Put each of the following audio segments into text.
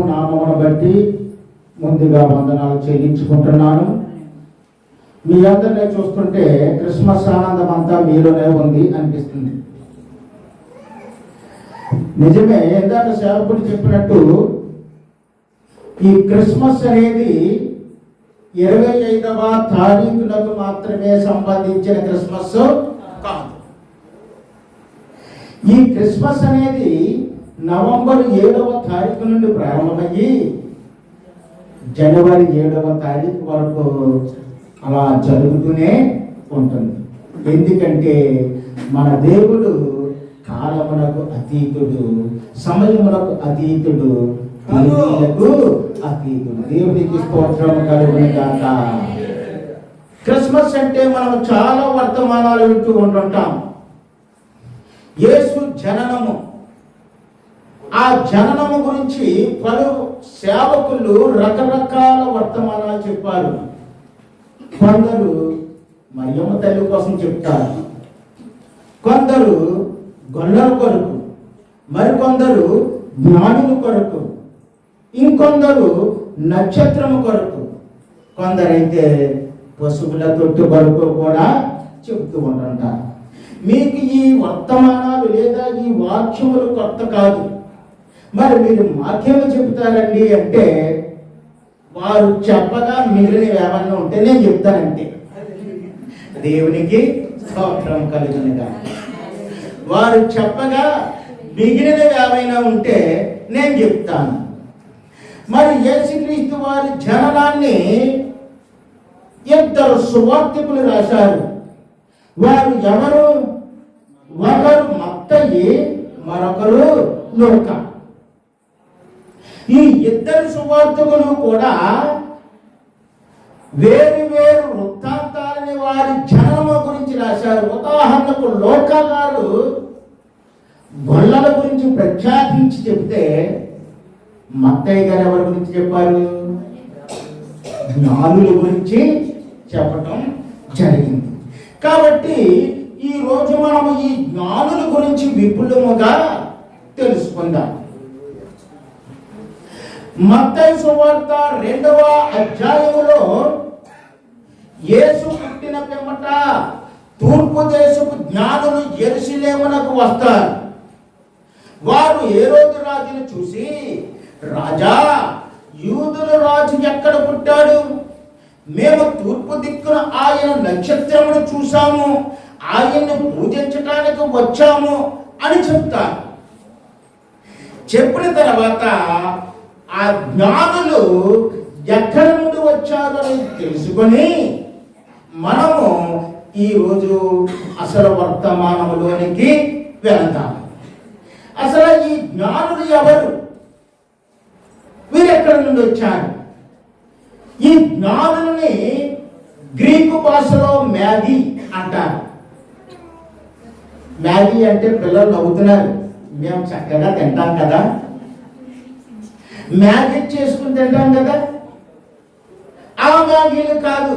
నామమును బట్టి ముందుగా వందనాలు చెల్లించుకుంటున్నాను. మీ అందరినీ చూస్తుంటే క్రిస్మస్ ఆనందం అంతా మీలోనే ఉంది అనిపిస్తుంది. నిజమే, ఇందాక సేవకుడు చెప్పినట్టు ఈ క్రిస్మస్ అనేది 25వ తారీఖులకు మాత్రమే సంబంధించిన క్రిస్మస్ కాదు. ఈ క్రిస్మస్ అనేది నవంబర్ 7వ తారీఖు నుండి ప్రారంభమయ్యి జనవరి 7వ తారీఖు వరకు అలా జరుగుతూనే ఉంటుంది. ఎందుకంటే మన దేవుడు కాలమునకు అతీతుడు, సమయమునకు అతీతుడు, అతీతుడు. దేవునికి స్తోత్రం కలుగును గాక. క్రిస్మస్ అంటే మనం చాలా వర్తమానాలు వింటూ ఉంటుంటాం. యేసు జననము, ఆ జననము గురించి పలు సేవకులు రకరకాల వర్తమానాలు చెప్పారు. కొందరు మరియమ్మ తల్లి కోసం చెప్తారు, కొందరు గొల్లల కొరకు, మరికొందరు జ్ఞానుల కొరకు, ఇంకొందరు నక్షత్రము కొరకు, కొందరైతే పశువుల తొట్టు కొరకు కూడా చెబుతూ ఉంటుంటారు. మీకు ఈ వర్తమానాలు లేదా ఈ వాక్యములు కొత్త కాదు. మరి మీరు మాకేమో చెబుతారండి అంటే, వారు చెప్పగా మిగిలినవి ఏమన్నా ఉంటే నేను చెప్తానంటే. దేవునికి స్తోత్రం కలుగునుగా. వారు చెప్పగా మిగిలినవి ఏమైనా ఉంటే నేను చెప్తాను. మరి యేసుక్రీస్తు వారి జననాన్ని ఇద్దరు సువార్తికులు రాశారు. వారు ఎవరు? ఒకరు మత్తయి, మరొకరు లూకా. ఈ ఇద్దరు సువార్తికులు కూడా వేరు వేరు వృత్తాంతాలని వారి జననము గురించి రాశారు. ఉదాహరణకు లూకా గారు గొల్లల గురించి ప్రఖ్యాతించి చెప్తే, మత్తయి గారు ఎవరి గురించి చెప్పారు? జ్ఞానుల గురించి చెప్పటం జరిగింది. కాబట్టి ఈ రోజు మనము ఈ జ్ఞానుల గురించి విపులముగా తెలుసుకుందాం. మత్తయి సువార్త 2వ అధ్యాయములో యేసు పుట్టిన పిమ్మట తూర్పు దేశపు జ్ఞానులు యెరూషలేమునకు వస్తారు. వారు హేరోదు రాజును చూసి, రాజా, యూదుల రాజు ఎక్కడ పుట్టాడు? మేము తూర్పు దిక్కున ఆయన నక్షత్రమును చూసాము, ఆయన్ని పూజించటానికి వచ్చాము అని చెప్తారు. చెప్పిన తర్వాత ఆ జ్ఞానులు ఎక్కడి నుండి వచ్చారు అని తెలుసుకొని మనము ఈరోజు అసలు వర్తమానంలోనికి వెళతాం. అసలు ఈ జ్ఞానులు ఎవరు? వీరు ఎక్కడి నుండి వచ్చారు? ఈ జ్ఞానులని గ్రీకు భాషలో మ్యాగీ అంటారు. మ్యాగీ అంటే పిల్లలు నవ్వుతున్నారు. మేము చక్కగా తింటాం కదా, మ్యాగీ చేసుకుని తింటాం కదా. ఆ మ్యాగీలు కాదు.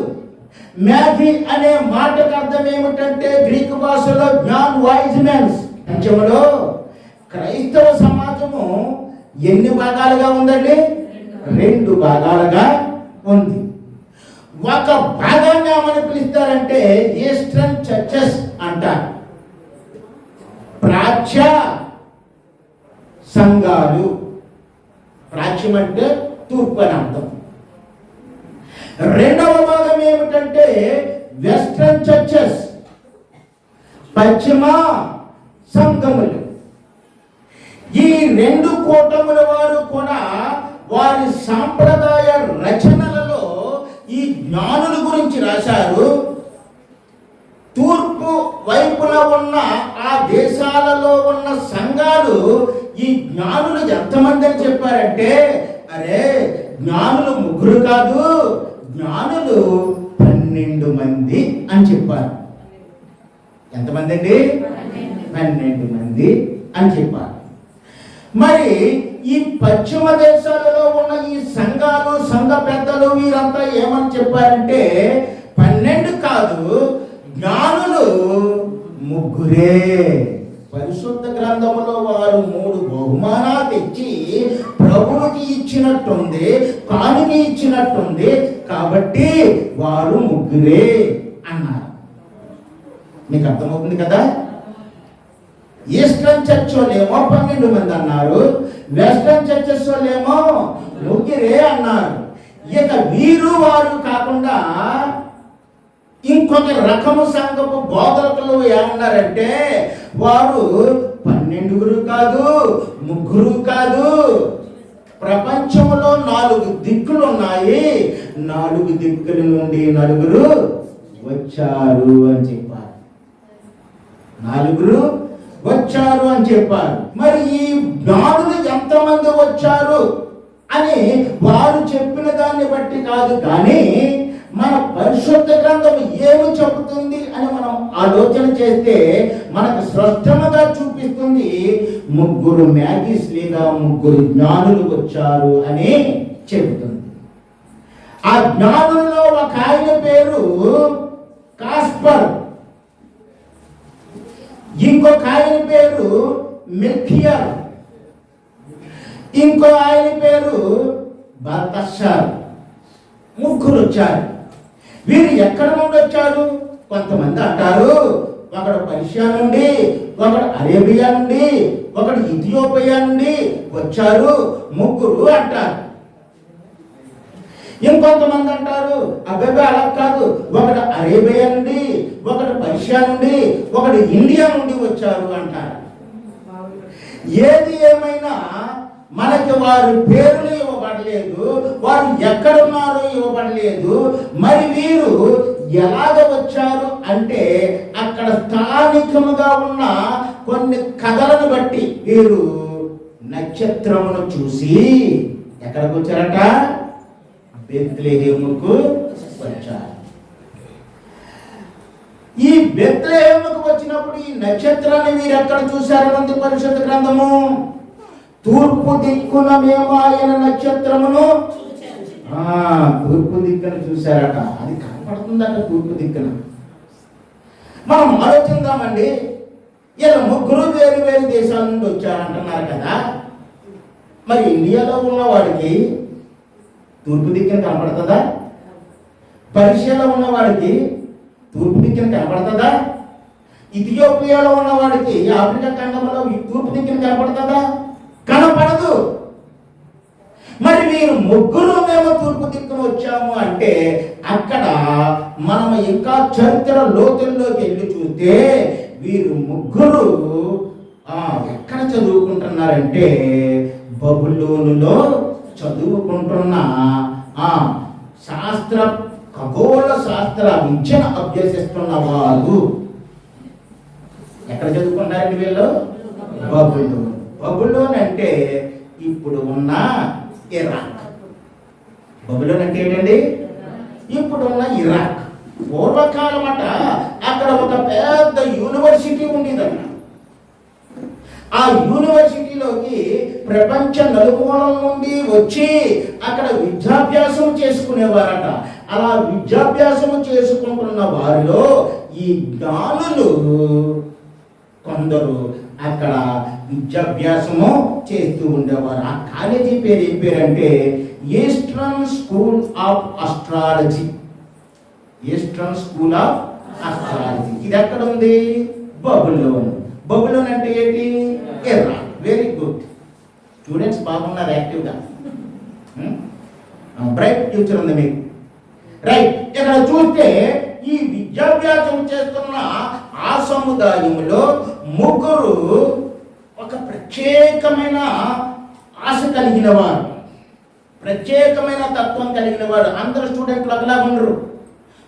మ్యాగీ అనే మాటకు అర్థం ఏమిటంటే గ్రీకు భాషలో జ్ఞాన్ వైజ్ మెన్స్. పంచములో క్రైస్తవ సమాజము ఎన్ని భాగాలుగా ఉందండి? 2 భాగాలుగా ఉంది. ఒక భాగాన్ని ఏమని పిలుస్తారంటే ఈస్టర్న్ చర్చెస్ అంటారు, ప్రాచ్య సంఘాలు. ప్రాచ్యం అంటే తూర్పు అని అర్థం. 2వ భాగం ఏమిటంటే వెస్టర్న్ చర్చెస్, పశ్చిమ సంఘములు. ఈ 2 కూటముల వారు కూడా వారి సాంప్రదాయ రచనలలో ఈ జ్ఞానుల గురించి రాశారు. తూర్పు వైపున ఉన్న ఆ దేశాలలో ఉన్న సంఘాలు ఈ జ్ఞానులు ఎంతమంది అని చెప్పారంటే, అరే జ్ఞానులు 3 కాదు, జ్ఞానులు 12 మంది అని చెప్పారు. ఎంతమంది అండి? 12 మంది అని చెప్పారు. మరి ఈ పశ్చిమ దేశాలలో ఉన్న ఈ సంఘాలు, సంఘ పెద్దలు వీరంతా ఏమని చెప్పారంటే 12 కాదు, జ్ఞానులు 3. పరిశుద్ధ గ్రంథములో వారు 3 బహుమానాలు తెచ్చి ప్రభువుకి ఇచ్చి ఇచ్చినట్టుంది, కానుక ఇచ్చినట్టుంది, కాబట్టి వారు ముగ్గురే అన్నారు. మీకు అర్థమవుతుంది కదా? ఈస్టర్న్ చర్చ్ వాళ్ళేమో 12 మంది అన్నారు, వెస్టర్న్ చర్చెస్ వాళ్ళేమో ముగ్గురే అన్నారు. ఇక వీరు వారు కాకుండా ఇంకొక రకము సంఘపు బోధకులు ఏమన్నారంటే, వారు 12 కాదు, 3 కాదు, ప్రపంచంలో 4 దిక్కులు ఉన్నాయి, 4 దిక్కుల నుండి 4 వచ్చారు అని చెప్పారు. 4 వచ్చారు అని చెప్పారు. మరి ఈ జ్ఞానులు ఎంతమంది వచ్చారు అని వారు చెప్పిన దాన్ని బట్టి కాదు, కానీ మన పరిశుద్ధ గ్రంథం ఏమి చెబుతుంది అని మనం ఆలోచన చేస్తే మనకు స్పష్టంగా చూపిస్తుంది. 3 మ్యాగీస్ లేదా 3 జ్ఞానులు వచ్చారు అని చెబుతుంది. ఆ జ్ఞానుల్లో ఒక ఆయన పేరు కాస్పర్, ఇంకొక ఆయన పేరు మెల్కియర్, ఇంకో ఆయన పేరు బల్తషార్. 3 వచ్చారు. వీరు ఎక్కడ నుండి వచ్చారు? కొంతమంది అంటారు ఒకడు పర్షియా నుండి, ఒకడు అరేబియా నుండి, ఒకడు ఇథియోపియా నుండి వచ్చారు 3 అంటారు. ఇంకొంతమంది అంటారు అబ్బాయి అలా కాదు, ఒకడు అరేబియా నుండి, ఒకడు పర్షియా నుండి, ఒకడు ఇండియా నుండి వచ్చారు అంటారు. ఏది ఏమైనా మనకి వారి పేర్లు ఇవ్వబడలేదు, వారు ఎక్కడున్నారో ఇవ్వబడలేదు. మరి వీరు ఎలాగ వచ్చారు అంటే అక్కడ స్థానికముగా ఉన్న కొన్ని కథలను బట్టి వీరు నక్షత్రమును చూసి ఎక్కడికి వచ్చారట? బెత్లెహేముకు వచ్చారు. ఈ బెత్లెహేముకు వచ్చినప్పుడు ఈ నక్షత్రాన్ని వీరు ఎక్కడ చూశారన్నది పరిశుద్ధ గ్రంథము. తూర్పు దిక్కున మేము ఆయన నక్షత్రమును తూర్పు దిక్కున చూశారట. అది కనపడుతుందట తూర్పు దిక్కున. మనం ఆలోచిద్దామండి, ఇలా 3 వేరు వేరు దేశాల నుండి వచ్చారంటున్నారు కదా, మరి ఇండియాలో ఉన్న వాడికి తూర్పు దిక్కున కనపడుతుందా? పర్షియాలో ఉన్న వాడికి తూర్పు దిక్కున కనపడుతుందా? ఇథియోపియాలో ఉన్న వాడికి ఆఫ్రికా ఖండంలో తూర్పు దిక్కున కనపడుతుందా? కనపడదు. మరి మీరు 3 మేము తూర్పు దిక్కున వచ్చాము అంటే అక్కడ మనం ఇంకా చరిత్ర లోతుల్లోకి వెళ్ళి చూస్తే వీరు 3 ఎక్కడ చదువుకుంటున్నారంటే బబులోనులో చదువుకుంటున్న శాస్త్ర ఖగోళ శాస్త్ర విద్యను అభ్యసిస్తున్న వారు. ఎక్కడ చదువుకుంటారండి వీళ్ళు? బబులోన్. బబులోన్ అంటే ఇప్పుడు ఉన్న ఇరాక్. బబులోన్ అంటే ఏంటండి? ఇప్పుడున్న ఇరాక్. పూర్వకాలం అట అక్కడ ఒక పెద్ద యూనివర్సిటీ ఉండేదట. ఆ యూనివర్సిటీలోకి ప్రపంచ నలుమూలల నుండి వచ్చి అక్కడ విద్యాభ్యాసం చేసుకునేవారట. అలా విద్యాభ్యాసం చేసుకుంటున్న వారిలో ఈ జ్ఞానులు కొందరు అక్కడ విద్యాభ్యాసము చేస్తూ ఉండేవారు. ఆ కాలేజీ పేరు ఏం పేరంటే Eastern School of Astrology. Eastern School of Astrology. ఇది ఎక్కడ ఉంది? బబులోన్. బబులోన్ అంటే ఏంటి? ఇరాక్. వెరీ గుడ్ స్టూడెంట్స్, బాగున్నారు యాక్టివ్గా. బ్రైట్ ఫ్యూచర్ ఉంది మీకు. రైట్. ఇక్కడ చూస్తే ఈ విద్యాభ్యాసం చేస్తున్న ఆ సముదాయంలో 3 ఒక ప్రత్యేకమైన ఆశ కలిగిన వారు, ప్రత్యేకమైన తత్వం కలిగిన వారు. అందరు స్టూడెంట్లు ఒకలా ఉండరు.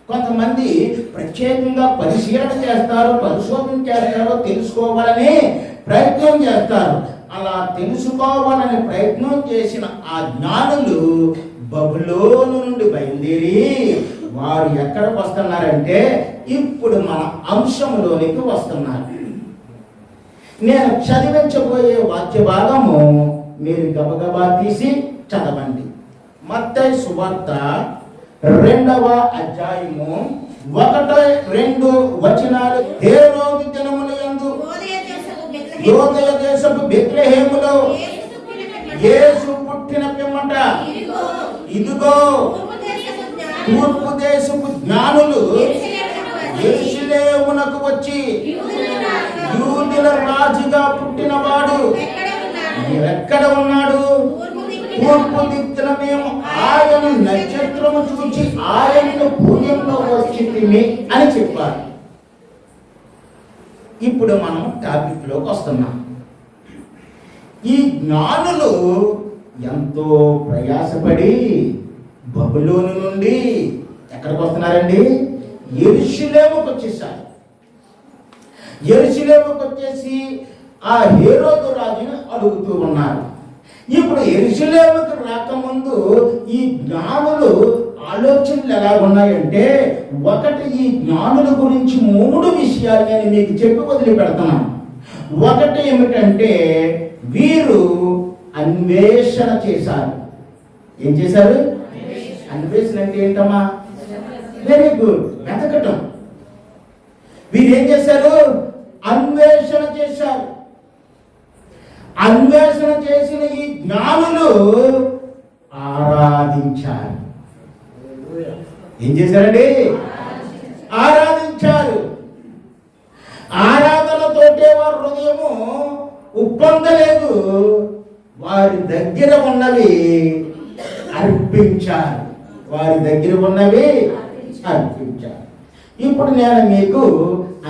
కొంతమంది ప్రత్యేకంగా పరిశీలన చేస్తారు, పరిశోధన చేస్తారు, తెలుసుకోవాలని ప్రయత్నం చేస్తారు. అలా తెలుసుకోవాలని ప్రయత్నం చేసిన ఆ జ్ఞానులు బబులోను నుండి బయలుదేరి వారు ఎక్కడికి వస్తున్నారంటే ఇప్పుడు మన అంశంలోనికి వస్తున్నారు. నేను చదివించబోయే వాక్య భాగము మీరు గబగబా తీసి చదవండి. మత్తయి సువార్త 2వ అధ్యాయము 1-2 వచనాలు. హేరోదు దినముల యందు యోదయ దేశపు బెత్లెహేములో యేసు పుట్టిన పిమ్మట ఇదిగో తూర్పు దేశపు జ్ఞానులు యెరూషలేమునకు వచ్చి, యూదుల రాజుగా పుట్టినవాడు ఎక్కడ ఉన్నాడు? తూర్పు దిక్కున మేము ఆయన నక్షత్రము చూచి ఆయనను భూమిలో వచ్చితిమి అని చెప్పారు. ఇప్పుడు మనం టాపిక్ లోకి వస్తున్నాం. ఈ జ్ఞానులు ఎంతో ప్రయాసపడి బబులోను నుండి ఎక్కడికి వస్తున్నారండి? యెరూషలేముకు వచ్చేసారు. యెరూషలేముకు వచ్చేసి ఆ హేరోదు రాజును అడుగుతూ ఉన్నారు. ఇప్పుడు యెరూషలేముకు రాకముందు ఈ జ్ఞానులు ఆలోచనలు ఎలా ఉన్నాయంటే, ఒకటి, ఈ జ్ఞానుల గురించి 3 విషయాలు నేను మీకు చెప్పి వదిలిపెడుతున్నాను. ఒకటి ఏమిటంటే, వీరు అన్వేషణ చేశారు. ఏం చేశారు? అన్వేషణ అంటే ఏంటమ్మా? వెరీ గుడ్, వెతకటం. వీరు ఏం చేశారు? అన్వేషణ చేశారు. అన్వేషణ చేసిన ఈ జ్ఞానులు ఆరాధించారు. ఏం చేశారండి? ఆరాధించారు. ఆరాధనతోటే వారి హృదయము ఉప్పొందలేదు. వారి దగ్గర ఉన్నవి అర్పించారు. వారి దగ్గర ఉన్నవి అర్పించారు. ఇప్పుడు నేను మీకు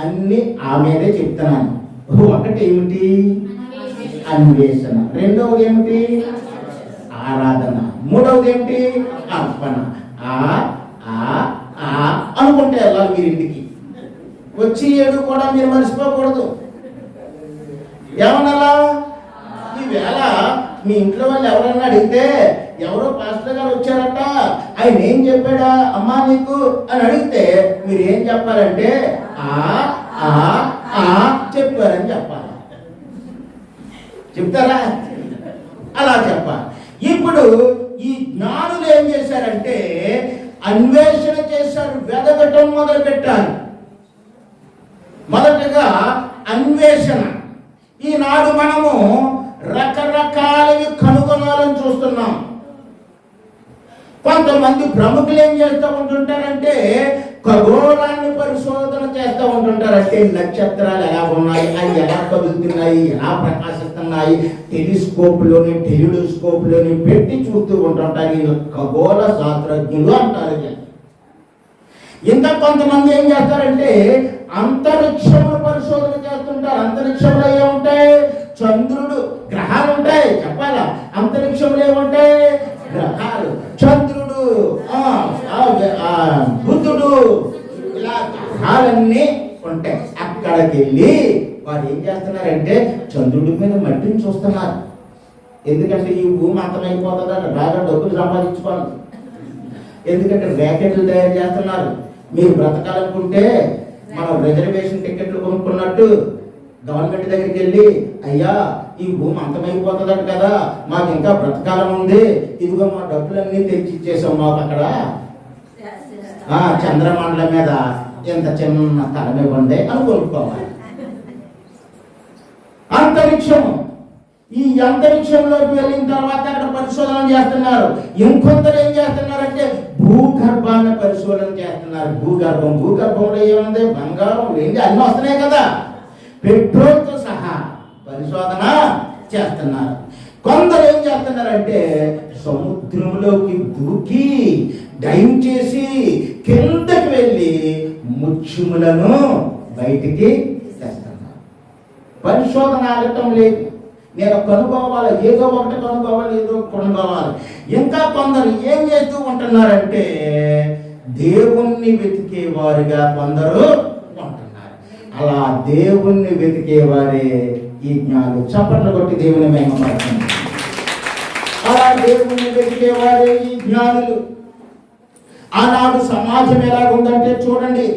అన్ని ఆమెదే చెప్తున్నాను. ఒకటి ఏమిటి? అన్వేషణ. రెండవది ఏమిటి? ఆరాధన. మూడవది ఏమిటి? అర్పణ. అనుకుంటే వెళ్ళాలి మీరు ఇంటికి. వచ్చి ఏడు కూడా మీరు మర్చిపోకూడదు. ఏమన్నా ఈవేళ మీ ఇంట్లో వాళ్ళు ఎవరన్నా అడిగితే, ఎవరో పాస్టర్ గారు వచ్చారట, ఆయన ఏం చెప్పాడా అమ్మా నీకు అని అడిగితే మీరు ఏం చెప్పాలంటే చెప్పారని చెప్పాలి. చెప్తారా? అలా చెప్పాలి. ఇప్పుడు ఈ జ్ఞానులు ఏం చేశారంటే అన్వేషణ చేశారు, వెదకటం మొదలు పెట్టారు. మొదటగా అన్వేషణ. ఈనాడు మనము రకరకాలవి కనుగొనాలని చూస్తున్నాం. కొంతమంది ప్రముఖులు ఏం చేస్తూ ఉంటుంటారంటే ఖగోళాన్ని పరిశోధన చేస్తూ ఉంటుంటారంటే నక్షత్రాలు ఎలా ఉన్నాయి, అవి ఎలా కదులుతున్నాయి, ఎలా ప్రకాశిస్తున్నాయి, టెలిస్కోప్లోని పెట్టి చూస్తూ ఉంటుంటారు. ఖగోళ శాస్త్రజ్ఞులు అంటారు. ఇంకా కొంతమంది ఏం చేస్తారంటే అంతరిక్షములు పరిశోధన చేస్తుంటారు. అంతరిక్షంలో ఏముంటాయి? చంద్రుడు, గ్రహాలు ఉంటాయి. చెప్పాలా? అంతరిక్షంలో ఏముంటాయి? గ్రహాలు, చంద్రుడు, బుద్ధుడు, ఇలా గ్రహాలన్నీ ఉంటాయి. అక్కడికి వెళ్ళి వారు ఏం చేస్తున్నారంటే చంద్రుడి మీద మట్టిని చూస్తున్నారు. ఎందుకంటే ఈ భూమి అంతమైపోతుందంట, బాగా డబ్బులు సంపాదించుకోవాలి. ఎందుకంటే ర్యాకెట్లు తయారు చేస్తున్నారు. మీరు బ్రతకాలనుకుంటే మనం రిజర్వేషన్ టికెట్లు కొనుక్కున్నట్టు గవర్నమెంట్ దగ్గరికి వెళ్ళి, అయ్యా ఈ భూమి అంతమైపోతుందట కదా, మాకు ఇంకా బ్రతకాలం ఉంది, ఇదిగో మా డబ్బులన్నీ తెచ్చి ఇచ్చేసాం, మాకు అక్కడ చంద్రమండలం మీద ఎంత చిన్న స్థలం ఇవ్వండి అని కొనుక్కోవాలి. అంతరిక్షము. ఈ అంతరిక్షంలోకి వెళ్ళిన తర్వాత అక్కడ పరిశోధన చేస్తున్నారు. ఇంకొందరు ఏం చేస్తున్నారంటే భూగర్భాన్ని పరిశోధన చేస్తున్నారు. భూగర్భంలో ఏముంది? బంగారం, వెండి అన్నీ వస్తున్నాయి కదా, పెట్రోల్తో సహా పరిశోధన చేస్తున్నారు. కొందరు ఏం చేస్తున్నారంటే సముద్రంలోకి దూకి డైవ్ చేసి కిందకి వెళ్ళి ముత్యములను బయటికి తెస్తున్నారు. పరిశోధన ఆగటం లేదు. నేను కనుక్కోవాలి, ఏదో ఒకటి కనుక్కోవాలి, ఏదో కొనుక్కోవాలి. ఇంకా కొందరు ఏం చేస్తూ ఉంటున్నారంటే దేవుణ్ణి వెతికేవారుగా కొందరు ఉంటున్నారు. అలా దేవుణ్ణి వెతికేవారే ఈ జ్ఞానులు. చప్పట్లు కొట్టి దేవుని మహిమపరచండి. అలా దేవుణ్ణి వెతికేవారే ఈ జ్ఞానులు. ఆనాడు సమాజం ఎలా ఉందంటే చూడండి,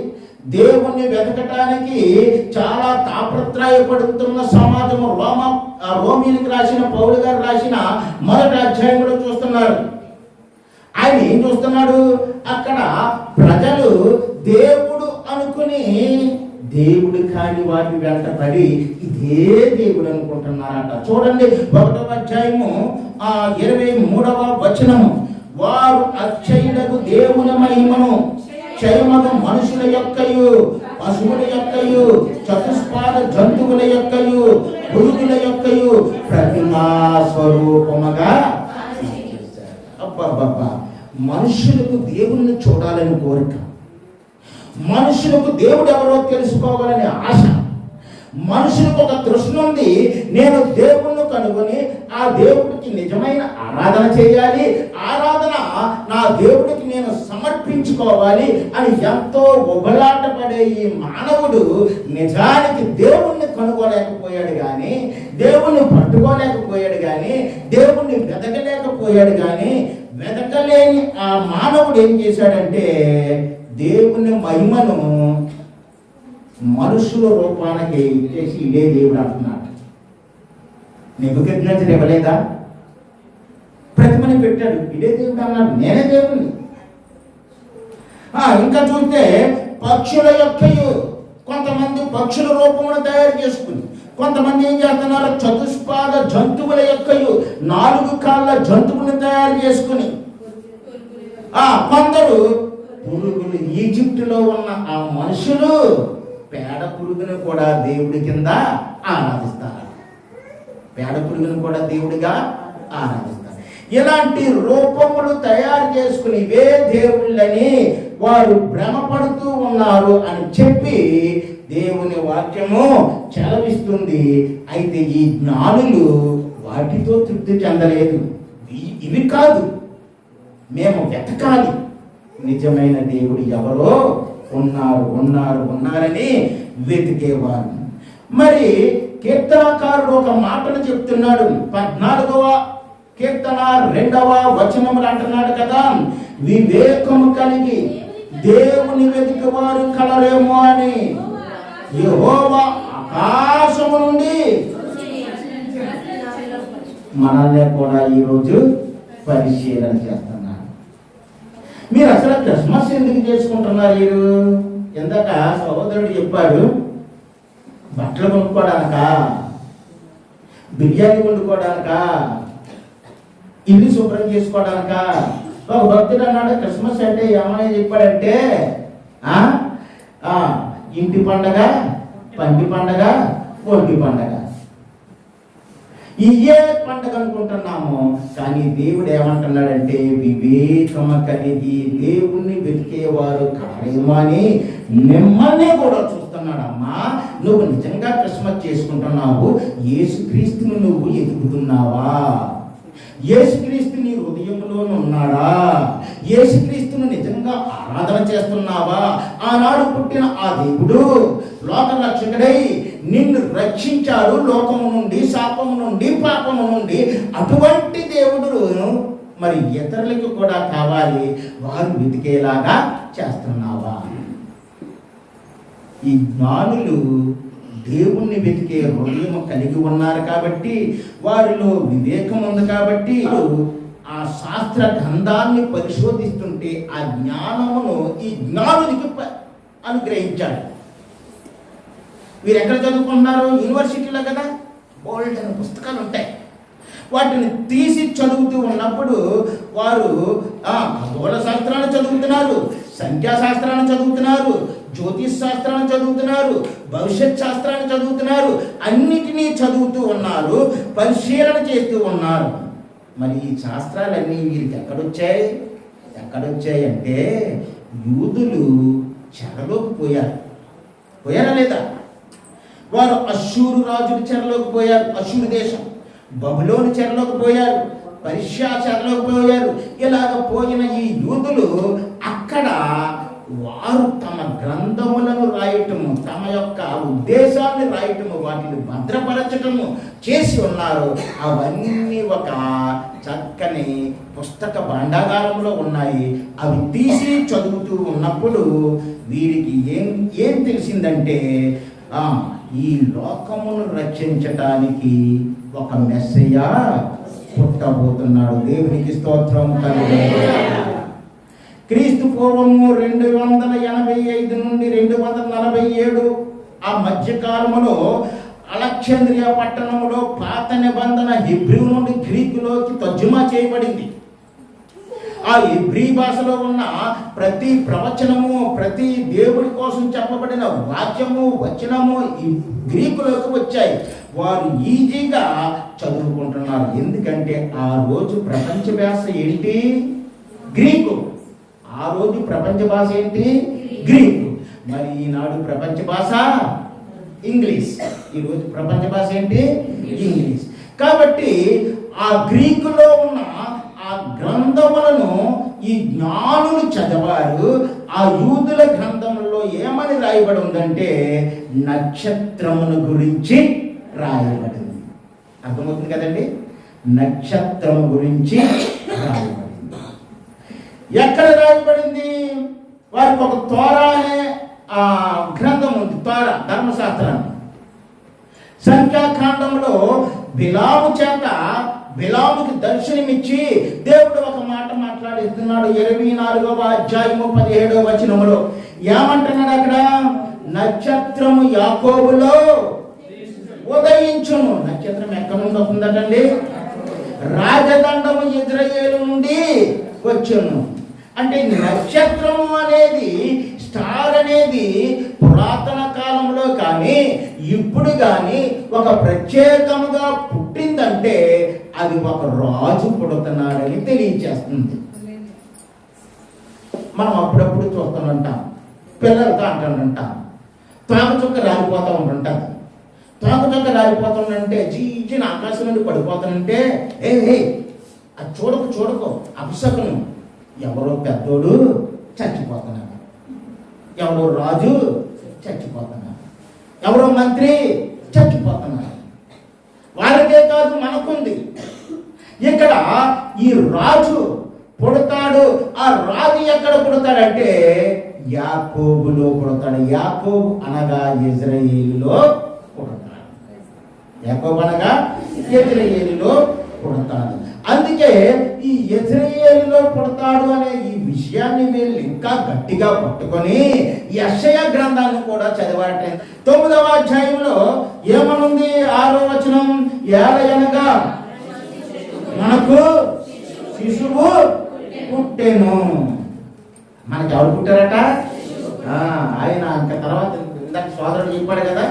దేవుణ్ణి వెతకటానికి చాలా తాపత్రయపడుతున్న సమాజము. రోమీలకు రాసిన పౌలు గారు రాసిన 1వ అధ్యాయంలో చూస్తున్నారు. ఆయన ఏం చూస్తున్నాడు? అక్కడ ప్రజలు దేవుడు అనుకుని దేవుడు కాని వాటి వెంట పడి ఇదే దేవుడు అనుకుంటున్నారంట. చూడండి 1వ అధ్యాయము 23వ వచనము. వారు అక్షయులకు దేవుని మహిమను క్షయమను మనుషుల యొక్కయు పశువుల యొక్కయు చతుష్పాద జంతువుల యొక్కయు పురుగుల యొక్కయు ప్రతిమా స్వరూపముగా. అబ్బబ్బబ్బా, మనుషులకు దేవుణ్ణి చూడాలని కోరిక, మనుషులకు దేవుడు ఎవరో తెలుసుకోవాలని ఆశ, మనుషులకు ఒక తృష్ణ ఉంది. నేను దేవుణ్ణి కనుగొని ఆ దేవుడికి నిజమైన ఆరాధన చేయాలి, ఆరాధన నా దేవుడికి నేను సమర్పించుకోవాలి అని ఎంతో ఉబలాట పడే ఈ మానవుడు నిజానికి దేవుణ్ణి కనుగొలేకపోయాడు కానీ, దేవుణ్ణి పట్టుకోలేకపోయాడు కానీ, దేవుణ్ణి వెతకలేకపోయాడు కానీ, వెతకలేని ఆ మానవుడు ఏం చేశాడంటే దేవుని మహిమను మనుషుల రూపానికి ఇచ్చేసి ఇదే దేవుడు అంటున్నాడు. నెబుకద్నెజరు ఇవ్వలేదా? ప్రతిమని పెట్టాడు, ఇదే దేవుడు అన్నాడు, నేనే దేవుడిని. ఇంకా చూస్తే పక్షుల యొక్కయు, కొంతమంది పక్షుల రూపమును తయారు చేసుకుని, కొంతమంది ఏం చేస్తున్నారు, చతుష్పాద జంతువుల యొక్కయు 4 కాళ్ళ జంతువుని తయారు చేసుకుని, కొందరు పురుగులు. ఈజిప్టులో ఉన్న ఆ మనుషులు పేడ పురుగును కూడా దేవుడి కింద ఆరాధిస్తారు, పేడ పురుగును కూడా దేవుడిగా ఆరాధిస్తారు. ఇలాంటి రూపములు తయారు చేసుకుని ఇవే దేవుళ్ళని వారు భ్రమపడుతూ ఉన్నారు అని చెప్పి దేవుని వాక్యము చెలవిస్తుంది. అయితే ఈ జ్ఞానులు వాటితో తృప్తి చెందలేదు. ఇవి కాదు, మేము వెతకాలి, నిజమైన దేవుడు ఎవరో ఉన్నారని వెతికేవారు. మరి కీర్తనకారుడు ఒక మాటను చెప్తున్నాడు. 14వ కీర్తన 2వ వచనములు అంటున్నాడు కదా, వివేకము కలిగి దేవుని వెతికేవారు కలరేమో అని యెహోవా ఆకాశము నుండి. మనల్ని కూడా ఈరోజు పరిశీలన చేస్తున్నారు. మీరు అసలు క్రిస్మస్ ఎందుకు చేసుకుంటున్నారు? మీరు ఇందాక సహోదరుడు చెప్పాడు, బట్టలు కొనుక్కోవడానిక, బిర్యానీ వండుకోవడానిక, ఇల్లు శుభ్రం చేసుకోవడానిక? ఒక భక్తుడు అన్నాడు, క్రిస్మస్ అంటే ఏమని చెప్పాడంటే ఇంటి పండగ, పంటి పండగ, ఒంటి పండగ, ఇయే పండగ అనుకుంటున్నాము. కానీ దేవుడు ఏమంటున్నాడంటే వివేకము కలిగి దేవుణ్ణి వెతికేవారు కారేమో అని మిమ్మల్ని కూడా చూస్తున్నాడమ్మా. నువ్వు నిజంగా క్రిస్మస్ చేసుకుంటున్నావు, యేసుక్రీస్తును నువ్వు ఎదుగుతున్నావా? యేసుక్రీస్తు నీ హృదయంలో ఉన్నాడా? యేసుక్రీస్తును నిజంగా ఆరాధన చేస్తున్నావా? ఆనాడు పుట్టిన ఆ దేవుడు లోక రక్షకుడై నిన్ను రక్షించాడు లోకము నుండి, శాపము నుండి, పాపము నుండి. అటువంటి దేవుడు మరి ఇతరులకు కూడా కావాలి, వారు వెతికేలాగా చేస్తున్నావా? ఈ జ్ఞానులు దేవుణ్ణి వెతికే హృదయం కలిగి ఉన్నారు కాబట్టి, వారిలో వివేకం ఉంది కాబట్టి ఆ శాస్త్ర గ్రంథాన్ని పరిశోధిస్తుంటే ఆ జ్ఞానమును ఈ జ్ఞానునికి అనుగ్రహించాడు. వీరు ఎక్కడ చదువుకుంటున్నారు? యూనివర్సిటీలో కదా, బోల్డ్ అనే పుస్తకాలు ఉంటాయి. వాటిని తీసి చదువుతూ ఉన్నప్పుడు వారు ఖగోళ శాస్త్రాన్ని చదువుతున్నారు, సంఖ్యాశాస్త్రాన్ని చదువుతున్నారు, జ్యోతిష్ శాస్త్రాన్ని చదువుతున్నారు, భవిష్యత్ శాస్త్రాన్ని చదువుతున్నారు, అన్నిటినీ చదువుతూ ఉన్నారు, పరిశీలన చేస్తూ ఉన్నారు. మరి ఈ శాస్త్రాలన్నీ వీరికి ఎక్కడొచ్చాయి అంటే యూదులు చెరలోకి పోయారా లేదా? వారు అష్షూరు రాజుల చెరలోకి పోయారు, అష్షూరు దేశం, బబులోను చెరలోకి పోయారు, పర్షియా చెరలోకి పోయారు. ఇలాగ పోయిన ఈ యూదులు అక్కడ వారు తమ గ్రంథములను రాయటము, తమ యొక్క ఉద్దేశాన్ని రాయటము, వాటిని భద్రపరచటము చేసి ఉన్నారు. అవన్నీ ఒక చక్కని పుస్తక భాండాగారంలో ఉన్నాయి. అవి తీసి చదువుతూ ఉన్నప్పుడు వీరికి ఏం తెలిసిందంటే ఈ లోకమును రక్షించటానికి ఒక మెస్సయ్య పుట్టబోతున్నాడు. దేవునికి స్తోత్రం కలుగును. క్రీస్తు పూర్వము 285 నుండి 247 ఆ మధ్యకాలములో అలెగ్జాంద్రియా పట్టణంలో పాత నిబంధన హెబ్రీ నుండి గ్రీకులోకి తర్జుమా చేయబడింది. ఆ హెబ్రీ భాషలో ఉన్న ప్రతి ప్రవచనము, ప్రతి దేవుడి కోసం చెప్పబడిన వాక్యము, వచనము ఈ గ్రీకులోకి వచ్చాయి. వారు ఈజీగా చదువుకుంటున్నారు. ఎందుకంటే ఆ రోజు ప్రపంచ భాష ఏంటి? గ్రీకు. ఆ రోజు ప్రపంచ భాష ఏంటి? గ్రీకు. మరి ఈనాడు ప్రపంచ భాష ఇంగ్లీష్. ఈరోజు ప్రపంచ భాష ఏంటి? ఇంగ్లీష్. కాబట్టి ఆ గ్రీకులో ఉన్న ఆ గ్రంథములను ఈ జ్ఞానులు చదివారు. ఆ యూదుల గ్రంథంలో ఏమని రాయబడి ఉందంటే నక్షత్రమును గురించి రాయబడింది. అర్థమవుతుంది కదండి? నక్షత్రము గురించి రాయబడింది. ఎక్కడ రాయబడింది? వారికి ఒక తోరా అనే గ్రంథం ఉంది. తోరా ధర్మశాస్త్రాన్ని. సంఖ్యాకాండంలో బిలాము చేత బిలాముకి దర్శనమిచ్చి దేవుడు ఒక మాట మాట్లాడిస్తున్నాడు. 24వ అధ్యాయము 17వ వచనములో ఏమంటున్నాడు అక్కడ? నక్షత్రము యాకోబులో ఉదయించును. నక్షత్రం ఎక్కడి నుండి వస్తుందటండి? రాజదండము ఇజ్రాయేలు నుండి వచ్చును. అంటే నక్షత్రము అనేది, స్టార్ అనేది పురాతన కాలంలో కానీ ఇప్పుడు కానీ ఒక ప్రత్యేకముగా పుట్టిందంటే అది ఒక రాజు పుడుతున్నాడని తెలియచేస్తుంది. మనం అప్పుడప్పుడు చూస్తూనంటాం, పిల్లలతో అంటానంటాం, తాగుచుక్క రాలిపోతూ ఉంటుంటుంది. తాగుచుక్క రాలిపోతుందంటే జీజిన ఆకాశం నుండి పడిపోతానంటే అది చూడకు అభిషేకం. ఎవరో పెద్దోడు చచ్చిపోతున్నాడు, ఎవరో రాజు చచ్చిపోతున్నాడు, ఎవరో మంత్రి చచ్చిపోతున్నారు. వాళ్ళకే కాదు, మనకుంది. ఇక్కడ ఈ రాజు పుడతాడు. ఆ రాజు ఎక్కడ పుడతాడంటే యాకోబులో పుడతాడు. యాకోబు అనగా ఇజ్రాయేలులో పుడతాడు. యాకోబు అనగా ఇజ్రాయేలులో పుడతాడు. అందుకే ఈ ఇజ్రాయేలులో పుడతాడు అనే ఈ విషయాన్ని వీళ్ళు ఇంకా గట్టిగా పట్టుకొని యెషయా గ్రంథాన్ని కూడా చదివారట. 9వ అధ్యాయంలో ఏమనుంది? 6వ వచనం, ఏలయనగా మనకు శిశువు పుట్టెను. మనకి ఎవరు పుట్టారట? ఆయన ఇంకా తర్వాత ఇందాక సోదరుడు చెప్పాడు కదా,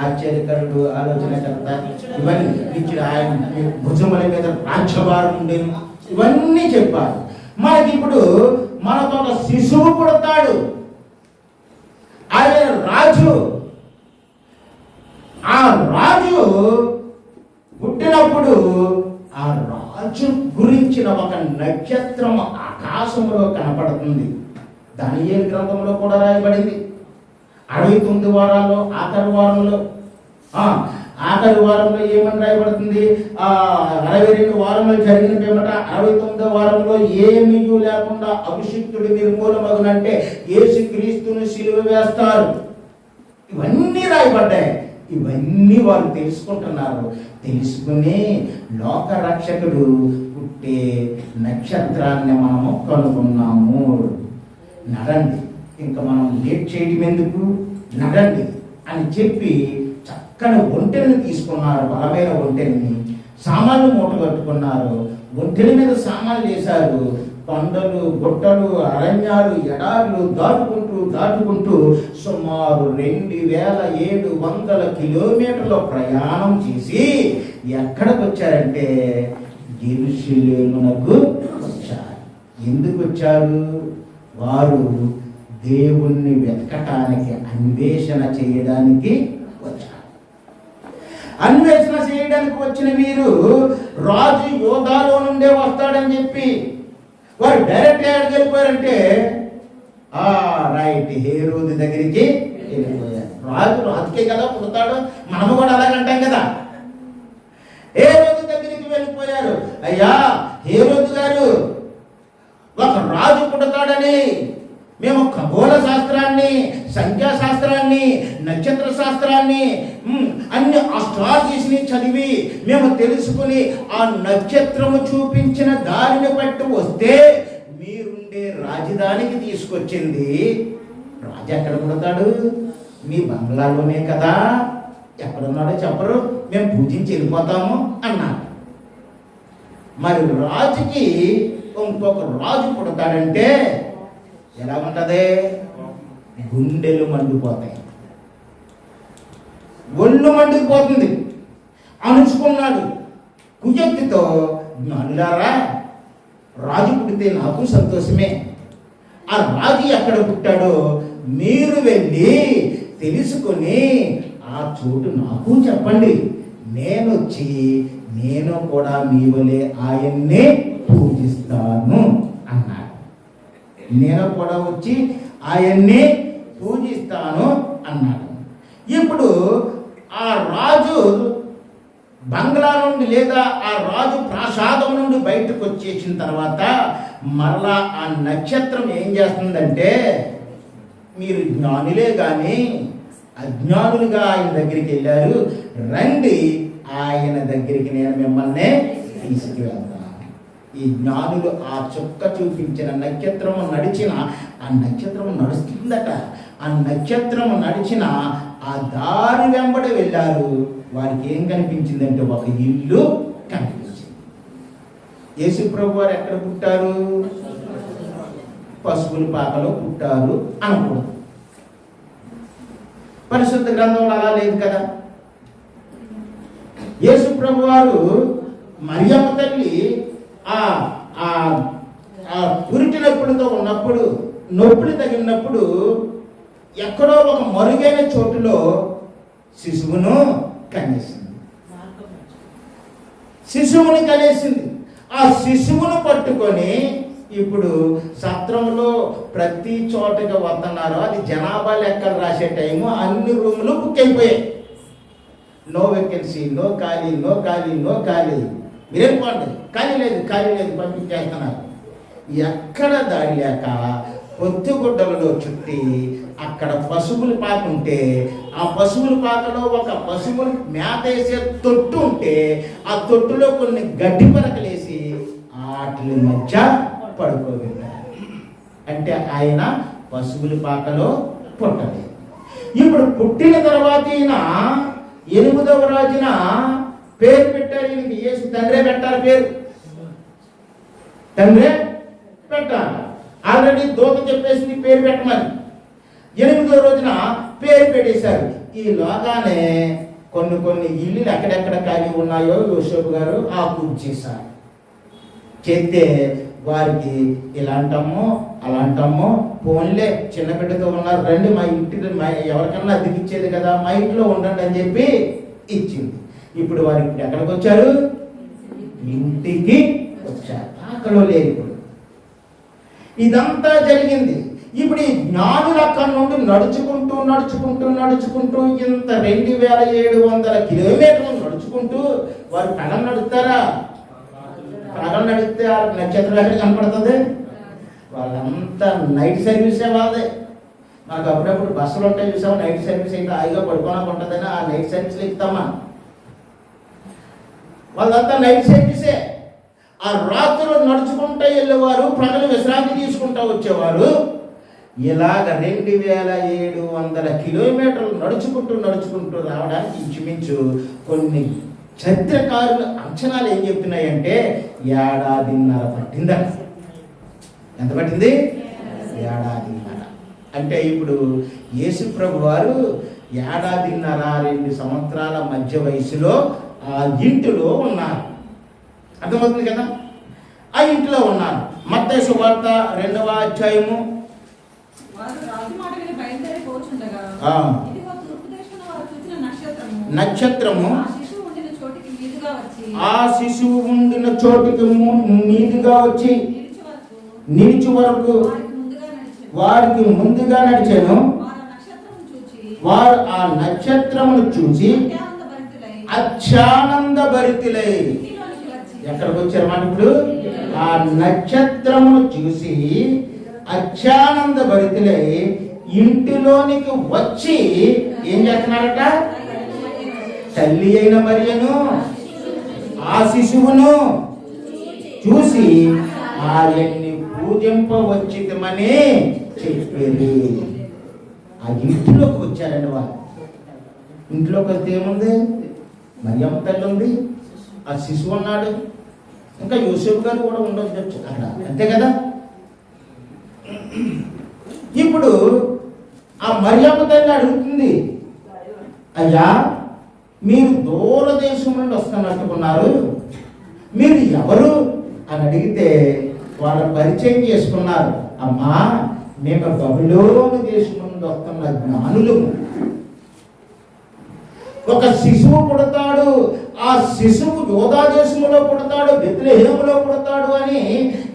ఆశ్చర్యకరుడు, ఆలోచనకర్త, ఇవన్నీ ఇచ్చిన ఆయన భుజముల మీద రాజ్యభారం ఉండేను, ఇవన్నీ చెప్పారు. మనకి ఇప్పుడు మనకు ఒక శిశువు పుడతాడు. ఆయన రాజు. ఆ రాజు పుట్టినప్పుడు ఆ రాజు గురించిన ఒక నక్షత్రం ఆకాశంలో కనపడుతుంది. దానియేలు గ్రంథంలో కూడా రాయబడింది. 69 వారాల్లో ఆఖరి వారంలో ఏమని రాయబడుతుంది? 62 వారములు జరిగిన పిమ్మట 69వ వారంలో ఏమీ లేకుండా అభిషిక్తుడు నిర్మూలమగునంటే యేసుక్రీస్తును సిలువ వేస్తారు. ఇవన్నీ రాయబడ్డాయి. ఇవన్నీ వారు తెలుసుకుంటున్నారు. తెలుసుకుని లోక రక్షకుడు పుట్టే నక్షత్రాన్ని మనము కనుగొన్నాము. నడండి, ఇంకా మనం లేట్ చేయడం ఎందుకు, నడండి అని చెప్పి చక్కని ఒంటెని తీసుకున్నారు. బలమైన ఒంటెని, సామాన్లు మూట కట్టుకున్నారు. ఒంటెల మీద సామాన్లు వేశారు. కొండలు, గుట్టలు, అరణ్యాలు, ఎడారులు దాటుకుంటూ సుమారు 2700 కిలోమీటర్ల ప్రయాణం చేసి ఎక్కడికి వచ్చారంటే యెరూషలేమునకు వచ్చారు. ఎందుకు వచ్చారు? వారు దేవుణ్ణి వెతకటానికి, అన్వేషణ చేయడానికి వచ్చారు. అన్వేషణ చేయడానికి వచ్చిన వీరు రాజు యోధాలో నుండే వస్తాడని చెప్పి వారు డైరెక్ట్ ఎక్కడికి వెళ్ళిపోయారంటే రైట్, హేరోదు దగ్గరికి వెళ్ళిపోయారు. రాజుకే కదా పుడతాడు, మనము కూడా అలాగంటాం కదా. హేరోదు దగ్గరికి వెళ్ళిపోయారు. అయ్యా హేరోదు గారు, ఒక రాజు పుడతాడని మేము ఖగోళ శాస్త్రాన్ని, సంఖ్యాశాస్త్రాన్ని, నక్షత్ర శాస్త్రాన్ని, అన్ని ఆస్ట్రాలజీస్ని చదివి మేము తెలుసుకుని ఆ నక్షత్రము చూపించిన దారిని బట్టి వస్తే మీరుండే రాజధానికి తీసుకొచ్చింది. రాజు ఎక్కడ పుడతాడు? మీ బంగ్లాలోనే కదా. ఎక్కడున్నాడో చెప్పరు, మేము పూజించి వెళ్ళిపోతాము అన్నారు. మరి రాజుకి ఇంకొక రాజు పుడతాడంటే ఎలా ఉంటది? గుండెలు మండిపోతాయి, ఒళ్ళు మండిపోతుంది. అనుచుకున్నాడు కుయుక్తితో, జ్ఞానులారా, రాజు పుడితే నాకు సంతోషమే. ఆ రాజు ఎక్కడ పుట్టాడో మీరు వెళ్ళి తెలుసుకొని ఆ చోటు నాకు చెప్పండి. నేను కూడా మీ వలె ఆయన్నే పూజిస్తాను అన్నాడు. నేను కూడా వచ్చి ఆయన్నే పూజిస్తాను అన్నాడు. ఇప్పుడు ఆ రాజు బంగ్లా నుండి లేదా ఆ రాజు ప్రాసాదం నుండి బయటకు వచ్చేసిన తర్వాత మరలా ఆ నక్షత్రం ఏం చేస్తుందంటే, మీరు జ్ఞానులే కానీ అజ్ఞానులుగా ఆయన దగ్గరికి వెళ్ళారు, రండి ఆయన దగ్గరికి నేను మిమ్మల్ని తీసుకువెళ్తాను. ఈ జ్ఞానులు ఆ చుక్క చూపించిన నక్షత్రము నడిచిన, ఆ నక్షత్రము నడుస్తుందట, ఆ నక్షత్రము నడిచిన ఆ దారి వెంబడి వెళ్ళారు. వారికి ఏం కనిపించిందంటే ఒక ఇల్లు కనిపించింది. యేసు ప్రభు వారు ఎక్కడ పుట్టారు? పశువుల పాకలో పుట్టారు అనకూడదు. పరిశుద్ధ గ్రంథంలో అలా లేదు కదా. యేసు ప్రభు వారు మరియమ్మ తల్లి పురిటి నొప్పులతో ఉన్నప్పుడు, నొప్పులు తగిలినప్పుడు ఎక్కడో ఒక మరుగైన చోటులో శిశువును కనేసింది. శిశువుని కనేసింది. ఆ శిశువును పట్టుకొని ఇప్పుడు సత్రంలో ప్రతి చోటగా వస్తున్నారు. అది జనాభా లెక్కలు రాసే టైము, అన్ని రూములు బుక్ అయిపోయాయి. నో వేకెన్సీ, నో ఖాళీ, నో ఖాళీ, నో ఖాళీ. మీరేం పోండి, ఖాళీ లేదు పంపించేస్తున్నారు. ఎక్కడ దాడి లేక పొత్తుగుడ్డలలో చుట్టి అక్కడ పశువుల పాక ఉంటే, ఆ పశువుల పాకలో ఒక పశువులు మేత వేసే తొట్టు ఉంటే, ఆ తొట్టులో కొన్ని గడ్డి పరకలేసి వాటి మధ్య పడుకోబెట్టారు. అంటే ఆయన పశువుల పాకలో పుట్టలేదు. ఇప్పుడు పుట్టిన తర్వాత ఈయన 8వ రోజున పేరు పెట్టారు. ఈయనకి యేసు తండ్రే పెట్టాలి పేరు, తండ్రే పెట్టాలి. ఆల్రెడీ దూత చెప్పేసింది పేరు పెట్టమని. 8వ రోజున పేరు పెట్టేశారు. ఈ లోగానే కొన్ని ఇల్లు ఎక్కడెక్కడ ఖాళీ ఉన్నాయో యోసేపు గారు ఆ పూజ చేశారు. చేస్తే వారికి ఇలాంటమ్మో అలాంటమ్మో, ఫోన్లే చిన్న బిడ్డతో ఉన్నారు, రండి మా ఇంటికి, ఎవరికన్నా అద్దెకిచ్చేది కదా, మా ఇంట్లో ఉండండి అని చెప్పి ఇచ్చింది. ఇప్పుడు వారు ఎక్కడికి వచ్చారు? ఇంటికి వచ్చారు. అక్కడ లేదు. ఇప్పుడు ఇదంతా జరిగింది. ఇప్పుడు ఈ జ్ఞానులు అక్కడి నుండి నడుచుకుంటూ ఇంత 2700 కిలోమీటర్లు నడుచుకుంటూ వారు పగలు నడుస్తారా? పగలు నడిస్తే ఆ నక్షత్రం ఎక్కడ కనపడుతుంది? వాళ్ళంతా నైట్ సర్వీసే వాళ్ళదే. మనకు అప్పుడప్పుడు బస్సులు ఉంటాయి చూసాము, నైట్ సర్వీస్ అయితే హాయిగా పడుకోవడానికి ఉంటుందని ఆ నైట్ సర్వీస్లో ఎక్కుతామా? వాళ్ళంతా నైట్ సర్వీసే. ఆ రాత్రులు నడుచుకుంటూ వెళ్ళేవారు, ప్రజలు విశ్రాంతి తీసుకుంటూ వచ్చేవారు. ఇలాగ 2700 కిలోమీటర్లు నడుచుకుంటూ రావడానికి ఇంచుమించు కొన్ని చరిత్రకారులు అంచనాలు ఏం చెప్తున్నాయంటే 1.5 ఏడాది పట్టిందట. ఎంత పట్టింది? 1.5 ఏడాది. అంటే ఇప్పుడు యేసు ప్రభు వారు 1.5 ఏడాది 2 సంవత్సరాల మధ్య వయసులో ఆ ఇంటిలో ఉన్నారు. అర్థమవుతుంది కదా? ఆ ఇంటిలో ఉన్నారు. మత్తయి సువార్త 2వ అధ్యాయము నక్షత్రము ఆ శిశువు ఉండిన చోటికి మీదుగా వచ్చి నిలిచి వరకు వారికి ముందుగా నడిచాను. వారు ఆ నక్షత్రమును చూసి అత్యానందభరితులై ఎక్కడికి వచ్చారు? మన ఇప్పుడు ఆ నక్షత్రమును చూసి అత్యానందభరితులై ఇంటిలోనికి వచ్చి ఏం చేస్తున్నారట? తల్లి అయిన మరియను ఆ శిశువును చూసి ఆయన్ని పూజింపవచ్చితమని చెప్పేది. ఆ ఇంటిలోకి వచ్చారండి వారు. ఇంట్లోకి వస్తే ఏముంది? మరియమ్మ తల్లి ఉంది, ఆ శిశువు ఉన్నాడు, ఇంకా యూసుఫ్ గారు కూడా ఉండొచ్చు అక్కడ, అంతే కదా. ఇప్పుడు ఆ మరియమ్మ తల్లి అడుగుతుంది, అయ్యా మీరు దూరదేశం నుండి వస్తున్నట్టుకున్నారు, మీరు ఎవరు అని అడిగితే వాళ్ళ పరిచయం చేసుకున్నారు. అమ్మా మేము బబులోను దేశం నుండి వస్తున్న జ్ఞానులు. ఒక శిశువు పుడతాడు, ఆ శిశువు యోధా దేశంలో పుడతాడు, బెత్లెహేములో పుడతాడు అని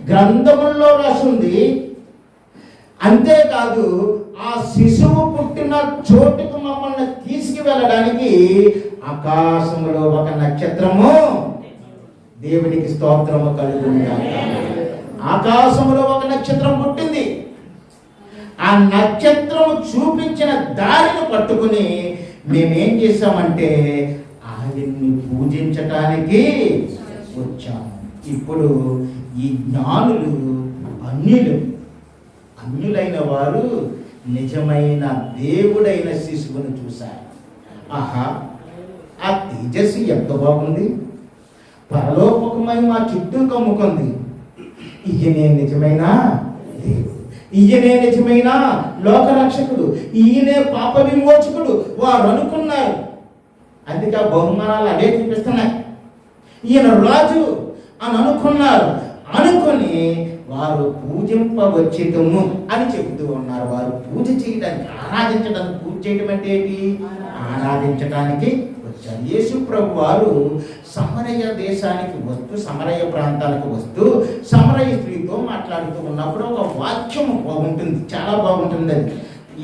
గ్రంథముల్లో రాసింది. అంతేకాదు ఆ శిశువు పుట్టిన చోటుకు మమ్మల్ని తీసుకువెళ్ళడానికి ఆకాశంలో ఒక నక్షత్రము, దేవునికి స్తోత్రము కలుగునుగాక. ఆకాశంలో ఒక నక్షత్రం పుట్టింది. ఆ నక్షత్రము చూపించిన దారిని పట్టుకుని మేమేం చేశామంటే ఆయన్ని పూజించటానికి వచ్చాము. ఇప్పుడు ఈ జ్ఞానులు అన్యులైన వారు నిజమైన దేవుడైన శిశువును చూశారు. ఆహా, ఆ తేజస్సు ఎంత బాగుంది, పరలోకమై మా చుట్టూ కమ్ముకుంది. ఈయనే నిజమైన దేవుడు, ఈయనే నిజమైన లోకరక్షకుడు, ఈయనే పాప విమోచకుడు వారు అనుకున్నారు. అందుకే ఆ బహుమానాలు అవే చూపిస్తున్నాయి. ఈయన రాజు అని అనుకున్నారు. అనుకొని వారు పూజింపవచ్చేదము అని చెబుతూ ఉన్నారు. వారు పూజ చేయడానికి, ఆరాధించడానికి, పూజ చేయడం అంటే ఏంటి? ఆరాధించడానికి వచ్చారు. యేసు ప్రభు వారు సమరయ దేశానికి వస్తూ, సమరయ ప్రాంతాలకు వస్తూ సమరయ స్త్రీతో మాట్లాడుతూ ఉన్నప్పుడు ఒక వాక్యం బాగుంటుంది, చాలా బాగుంటుంది. అది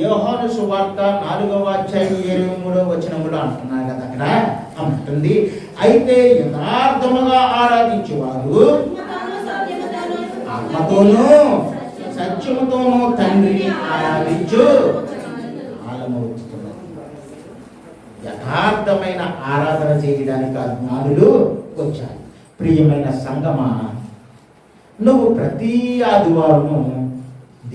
యోహాను సువార్త 4వ అధ్యాయం 23వ వచనములో అంటున్నారు కదా, అక్కడ అంటుంది, అయితే యథార్థముగా ఆరాధించేవారు ఆత్మతోనూ సత్యముతోనూ తండ్రిని ఆరాధించు ఆలమవుతున్నారు. యథార్థమైన ఆరాధన చేయడానికి ఆ జ్ఞానులు వచ్చారు. ప్రియమైన సంగమా, నువ్వు ప్రతి ఆదివారము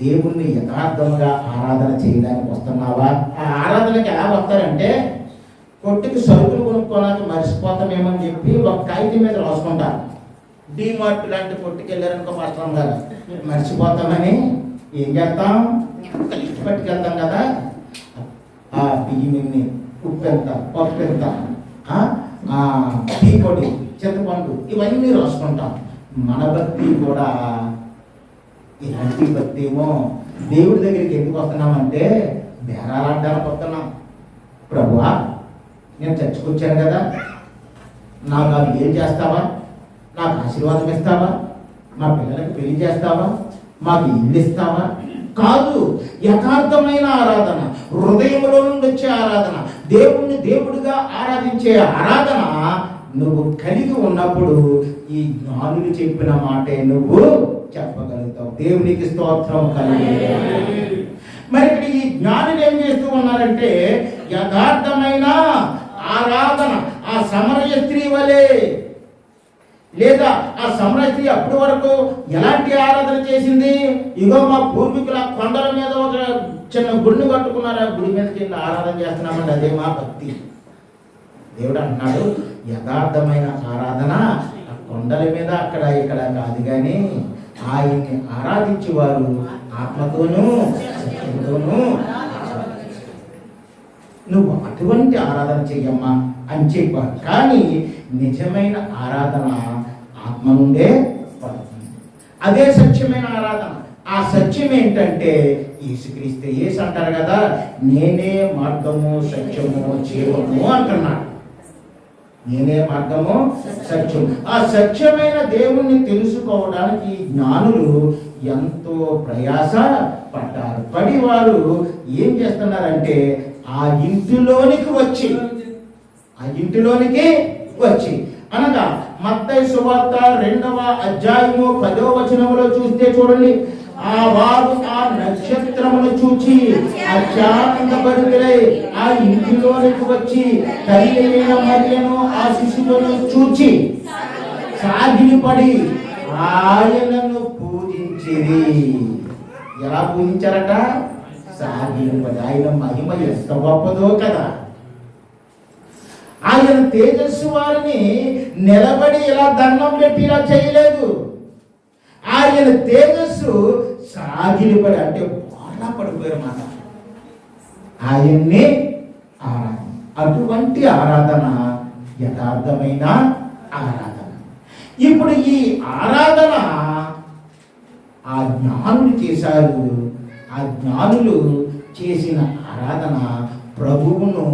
దేవుణ్ణి యథార్థంగా ఆరాధన చేయడానికి వస్తున్నావా? ఆ ఆరాధనకి ఎలా వస్తారంటే, కొట్టుకి సరుకులు కొనుక్కోడానికి మర్చిపోతామేమని చెప్పి ఒక కాగితం మీద రాసుకుంటారు. డిమార్ట్ లాంటి కొట్టుకి వెళ్ళారనుకో మాస్టర్ గారు, మర్చిపోతామని ఏం చేస్తాం? లిస్ట్ పట్టుకెళ్తాం కదా, ఆ బియ్యం, ఉప్పు ఎంత, పప్పు ఎంత, టీ పొడి, చింతపండు, ఇవన్నీ రాసుకుంటాం. మన భక్తి కూడా ఇలాంటి భక్తి ఏమో. దేవుడి దగ్గరికి ఎందుకు వస్తున్నామంటే బేరాలాడడానికి వస్తున్నాం. ప్రభువా, నేను చర్చకొచ్చాను కదా, నాకు అది ఏం చేస్తావా? నాకు ఆశీర్వాదం ఇస్తావా? మా పిల్లలకు పెళ్లి చేస్తావా? మాకు ఇల్లు ఇస్తావా? కాదు. యథార్థమైన ఆరాధన, హృదయంలో నుండి వచ్చే ఆరాధన, దేవుణ్ణి దేవుడిగా ఆరాధించే ఆరాధన నువ్వు కలిగి ఉన్నప్పుడు ఈ జ్ఞానులు చెప్పిన మాటే నువ్వు చెప్పగలుగుతావు. దేవునికి స్తోత్రం కలిగి. మరి ఇక్కడ ఈ జ్ఞానులు ఏం చేస్తూ ఉన్నారంటే, యథార్థమైన ఆరాధన, ఆ సమరయ స్త్రీ వలె, లేదా ఆ సమరయ స్త్రీ అప్పటి వరకు ఎలాంటి ఆరాధన చేసింది? ఇగో మా పూర్వీకుల కొండల మీద ఒక చిన్న గుడిని కట్టుకున్నారు, ఆ గుడి మీదకి వెళ్ళి ఆరాధన చేస్తున్నామండి, అదే మా భక్తి. దేవుడు అంటున్నాడు, యథార్థమైన ఆరాధన ఆ కొండల మీద అక్కడ ఇక్కడ కాదు, కానీ ఆయన్ని ఆరాధించేవారు ఆత్మతోనూ సత్యంతోనూ. నువ్వు అటువంటి ఆరాధన చెయ్యమ్మా అని చెప్పారు. కానీ నిజమైన ఆరాధన ఆత్మ నుండే పడుతుంది. అదే సత్యమైన ఆరాధన. ఆ సత్యం ఏంటంటే యేసుక్రీస్తు. యేసు అంటారు కదా, నేనే మార్గము సత్యము జీవము అంటున్నాడు. నేనే మార్గము సత్యం. ఆ సత్యమైన దేవుణ్ణి తెలుసుకోవడానికి జ్ఞానులు ఎంతో ప్రయాస పడ్డారు. పడి వారు ఏం చేస్తున్నారంటే ఆ ఇంటిలోనికి వచ్చి అనగా మత్తయి సువార్త 2వ అధ్యాయము 10వ వచనములో చూస్తే చూడండి, ఆ వారు ఆ నక్షత్రమును చూచి అత్యానందభరితులై ఆ ఇంటిలోనికి వచ్చి తల్లి మరియను ఆ శిశువును చూచి సాగిలిపడి ఆయనను పూజించిరి. ఎలా పూజించారట? సాగిలిపడి. ఆయన మహిమ ఎంత గొప్పదో కదా. ఆయన తేజస్సు వారిని నిలబడి ఇలా దండం పెట్టి ఇలా చేయలేదు. ఆయన తేజస్సు సాగిలిపడి అంటే బాగా పడిపోయారు మాట ఆయన్ని ఆరాధన. అటువంటి ఆరాధన యథార్థమైన ఆరాధన. ఇప్పుడు ఈ ఆరాధన ఆ జ్ఞానులు చేశారు. ఆ జ్ఞానులు చేసిన ఆరాధన ప్రభువును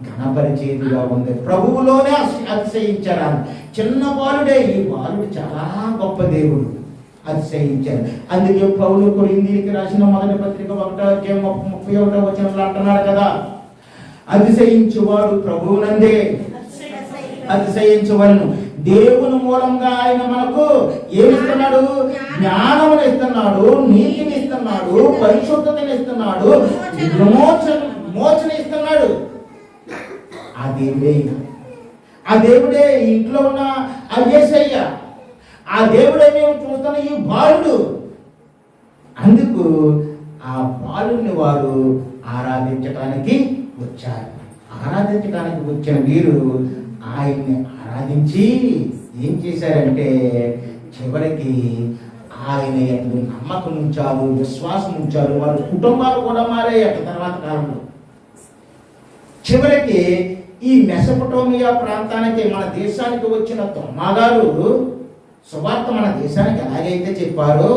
ఘనపరిచేదిగా ఉంది. ప్రభువులోనే అతిశయించారు. చిన్న బాలుడే, ఈ బాలుడు చాలా గొప్ప దేవుడు, అతిశయించారు. అందుకే పౌలు కొరింథీయులకు రాసిన మొదటి పత్రిక 1:31 అంటున్నాడు కదా, అతిశయించువాడు ప్రభువునందే అతిశయించవలను. దేవుని మూలంగా ఆయన మనకు ఏమిస్తున్నాడు? జ్ఞానమును ఇస్తున్నాడు, నీతిని ఇస్తున్నాడు, పరిశుద్ధతని ఇస్తున్నాడు, మోచన ఇస్తున్నాడు. ఆ దేవుడే ఇంట్లో ఉన్న ఆ యేసయ్య, ఆ దేవుడే మేము చూస్తున్న ఈ బాలుడు. అందుకు ఆ బాలుని వారు ఆరాధించడానికి వచ్చారు. ఆరాధించడానికి వచ్చిన వీరు ఆయన్ని ఆరాధించి ఏం చేశారంటే చివరికి ఆయన ఎందు నమ్మకం ఉంచారు, విశ్వాసం ఉంచారు. వారి కుటుంబాలు కూడా మారాయి తర్వాత కాలంలో. చివరికి ఈ మెసొపొటేమియా ప్రాంతానికి, మన దేశానికి వచ్చిన తోమా గారు సువార్త మన దేశానికి ఎలాగైతే చెప్పారో,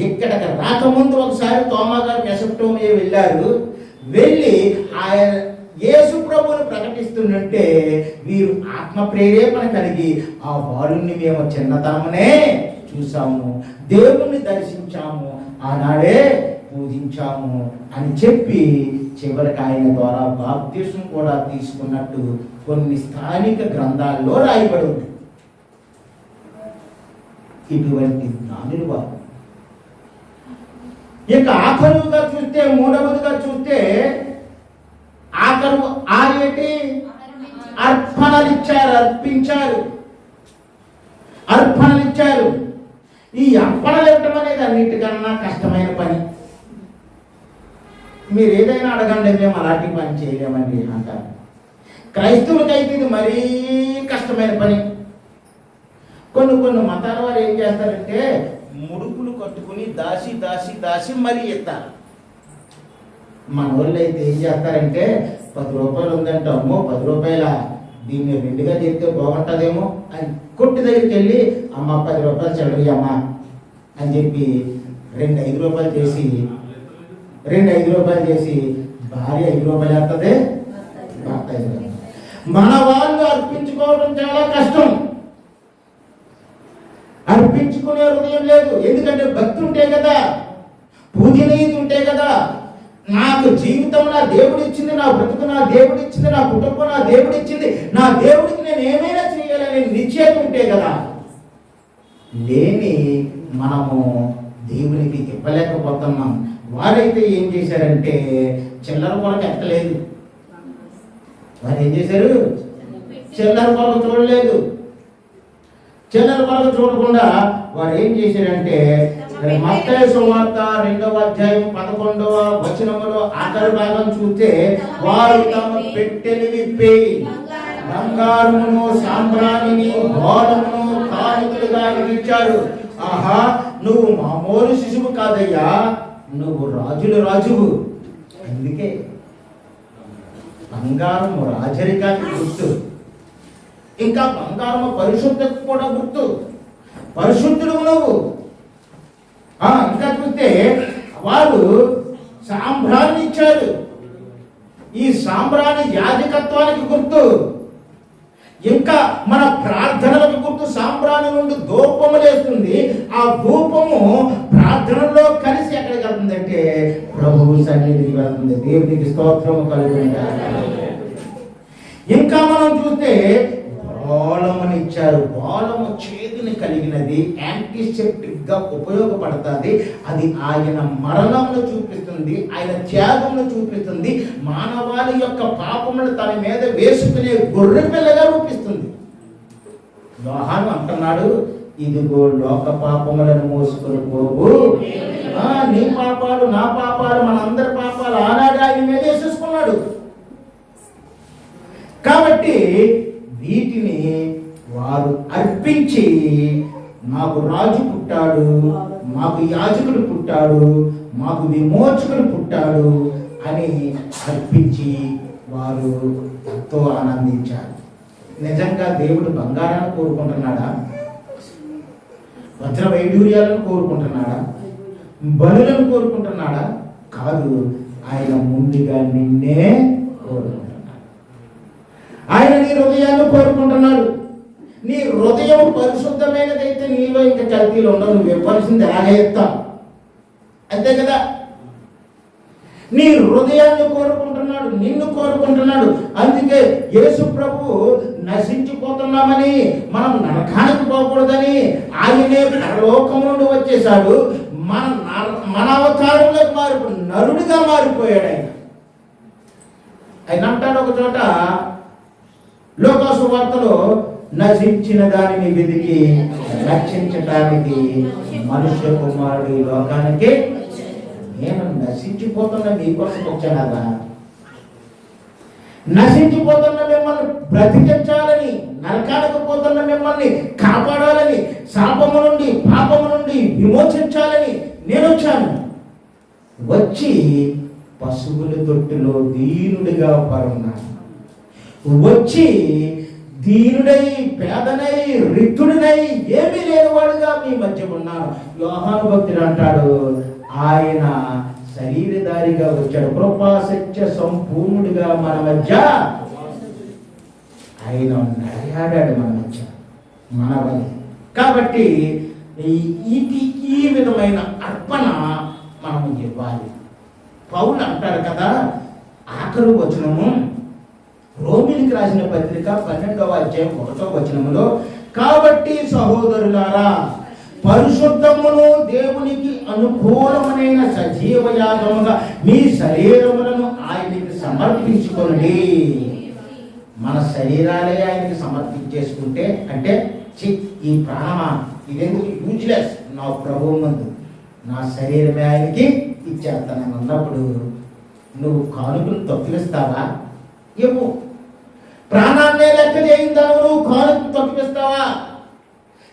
ఇక్కడికి రాకముందు ఒకసారి తోమా గారు మెసొపొటేమియా వెళ్ళారు. వెళ్ళి ఆయన యేసు ప్రభువును ప్రకటిస్తుంటే వీరు ఆత్మ ప్రేరేపణ కలిగి ఆ బాలుని మేము చిన్నతనమునే చూసాము, దేవుణ్ణి దర్శించాము, ఆనాడే పూజించాము అని చెప్పి చివరికి ఆయన ద్వారా బాప్తిస్మం కూడా తీసుకున్నట్టు కొన్ని స్థానిక గ్రంథాల్లో రాయబడి ఉంది. ఇటువంటి జ్ఞానులు వారు. ఇక ఆఖరుగా చూస్తే, మూడవదిగా చూస్తే ఆఖరు ఆరేటి అర్పణలు ఇచ్చారు, అర్పణలు ఇచ్చారు. ఈ అర్పణలు ఇవ్వడం అనేది అన్నిటికన్నా కష్టమైన పని. మీరు ఏదైనా అడగండి, మేము అలాంటి పని చేయలేమండి అంటారు. క్రైస్తవులకైతే ఇది మరీ కష్టమైన పని. కొన్ని మతాల వారు ఏం చేస్తారంటే ముడుపులు కట్టుకుని దాసి దాసి దాసి మరీ ఇస్తారు. మన వాళ్ళు అయితే ఏం చేస్తారంటే 10 రూపాయలు ఉందంటే, అమ్మో 10 రూపాయల, దీన్ని 2గా చేస్తే బాగుంటుందేమో అని కొట్టి దగ్గరికి వెళ్ళి, అమ్మ 10 రూపాయలు చెల్లి అమ్మా అని చెప్పి 2 5 రూపాయలు చేసి భార్య 5 రూపాయలు వేస్తుంది, భర్త 5 రూపాయలు. మన వాళ్ళు అర్పించుకోవడం చాలా కష్టం. అర్పించుకునే హృదయం లేదు. ఎందుకంటే భక్తి ఉంటే కదా, పూజనీయత ఉంటే కదా. నాకు జీవితం నా దేవుడు ఇచ్చింది, నా బ్రతుకు నా దేవుడు ఇచ్చింది, నా కుటుంబం నా దేవుడు ఇచ్చింది, నా దేవుడికి నేను ఏమైనా చేయాలనే నిశ్చయం ఉంటే కదా. లేని మనము దేవునికి ఇవ్వలేకపోతున్నాం. వారైతే ఏం చేశారంటే చిల్లర కొరకు ఎక్కలేదు. వారు ఏం చేశారు? చిల్లర కొరకు చూడలేదు. చిల్లర కొరకు చూడకుండా వారు ఏం చేశారంటే మత్తయి సువార్త 2:11 ఆఖరి భాగం చూస్తే, వారు తమ పెట్టెలు విప్పి బంగారమును, సాంబ్రాణిని, బోళమును కానుకలుగా ఇచ్చారు. ఆహా, నువ్వు మామూలు శిశువు కాదయ్యా, నువ్వు రాజువు. అందుకే బంగారము రాజరికానికి గుర్తు, ఇంకా బంగారము పరిశుద్ధకు కూడా గుర్తు. పరిశుద్ధుడు నువ్వు. ఇంకా చూస్తే వారు సాంబ్రాణి ఇచ్చారు. ఈ సాంబ్రాణి యాజకత్వానికి గుర్తు, ఇంకా మన ప్రార్థనలకు గుర్తు. సాంబ్రాణి నుండి ధూపము లేస్తుంది. ఆ ధూపము ప్రార్థనలో కలిసి ఎక్కడికి వెళ్తుందంటే ప్రభువు సన్నిధికి వెళ్తుంది. దేవునికి స్తోత్రము కలుగునుగాక. ఇంకా మనం చూస్తే బోళముని ఇచ్చారు. బోళము చేతిని కలిగినది, యాంటీసెప్టిక్ గా ఉపయోగపడుతుంది. అది ఆయన మరణమును చూపిస్తుంది, ఆయన త్యాగమును చూపిస్తుంది, మానవాళి యొక్క పాపమును తన మీద వేసుకునే గొర్రె పిల్లగా రూపిస్తుంది. యోహాను అంటున్నాడు, ఇదిగో లోక పాపములను మోసుకొని పోవు, నీ పాపాలు నా పాపాలు మనందరి పాపాలు ఆనాడు ఆయన మీద వేసేసుకున్నాడు. కాబట్టి వీటిని వారు అర్పించి మాకు రాజు పుట్టాడు, మాకు యాజకుడు పుట్టాడు, మాకు విమోచకుడు పుట్టాడు అని అర్పించి వారు ఎంతో ఆనందించారు. నిజంగా దేవుడు బంగారాన్ని కోరుకుంటున్నాడా? వజ్ర వైడూర్యాలను కోరుకుంటున్నాడా? బలులను కోరుకుంటున్నాడా? కాదు. ఆయన ముందుగా నిన్నే కోరుకుంటున్నాడు. ఆయన నీ హృదయాన్ని కోరుకుంటున్నాడు. నీ హృదయం పరిశుద్ధమైనదైతే నీలో ఇంకా కల్తీలు ఉండవు. నువ్వు ఇవ్వాల్సింది అలాగే ఇస్తావు, అంతే కదా. నీ హృదయాన్ని కోరుకుంటున్నాడు, నిన్ను కోరుకుంటున్నాడు. అందుకే యేసు ప్రభు నశించిపోతున్నామని, మనం నరకానికి పోకూడదని ఆయనే పరలోకం నుండి వచ్చేసాడు. మన అవతారంలోకి మారిపోయి నరుడిగా మారిపోయాడు. ఆయన అంటాడు ఒక చోట లోకాసు వార్తలో, నశించిన దానిని వెతికి రక్షించడానికి మనుష్య కుమారుడు ఈ లోకానికి. నేను నశించిపోతున్న మీకోసం వచ్చానా? నశించిపోతున్న మిమ్మల్ని బ్రతికించాలని, నరకానికి పోతున్న మిమ్మల్ని కాపాడాలని, శాపము నుండి పాపము నుండి విమోచించాలని నేను వచ్చాను. వచ్చి పశువుల తొట్టిలో దీనుడిగా పరున్నాను. వచ్చి దీనుడై, పేదనై, రిక్తుడినై, ఏమీ లేనివాడుగా మీ మధ్య ఉన్నాను. యోహాను భక్తుడు అంటాడు, ఆయన శరీరధారిగా వచ్చాడు, కృపా సత్య సంపూర్ణుడిగా మన మధ్య ఆయన నడియాడాడు మన మధ్య, మన వల్ల. కాబట్టి ఈ విధమైన అర్పణ మనం ఇవ్వాలి. పౌలు అంటారు కదా, ఆఖరు వచనము రోమిలికి రాసిన పత్రిక 12వ అధ్యాయం 1వ వచనములో, కాబట్టి సహోదరులారా, పరిశుద్ధమును దేవునికి అనుకూలమైన సజీవ యాగముగా మీ శరీరములను ఆయనకి సమర్పించుకోండి. మన శరీరాలే ఆయనకి సమర్పించేసుకుంటే, అంటే ఈ ప్రాణమా ఇదెందుకు యూజ్లెస్ నా ప్రభువు ముందు, నా శరీరమే ఆయనకి ఇచ్చేస్తానని అన్నప్పుడు నువ్వు కానుకలు తొక్కిస్తావా? ఇవ్వు. ప్రాణాన్నే లెక్క చేయిందాను, నువ్వు కానుకలు తొక్కిస్తావా?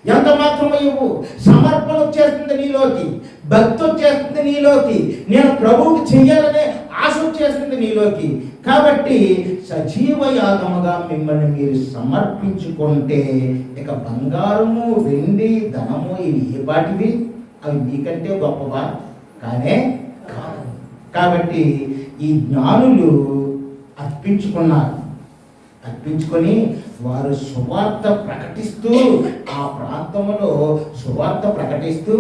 ఎంత మాత్రమే ఇవ్వు. సమర్పణ వచ్చేస్తుంది నీలోకి, భక్తి వచ్చేస్తుంది నీలోకి, నేను ప్రభువుకి చెయ్యాలనే ఆశ వచ్చేస్తుంది నీలోకి. కాబట్టి సజీవ యాగముగా మిమ్మల్ని మీరు సమర్పించుకుంటే, ఇక బంగారము, వెండి, ధనము ఇవి ఏ పాటివి? అవి మీకంటే గొప్పవా? కానే కాదు. కాబట్టి ఈ జ్ఞానులు అర్పించుకున్నారు. అర్పించుకొని వారు సువార్త ప్రకటిస్తూ, ఆ ప్రాంతంలో సువార్త ప్రకటిస్తూ,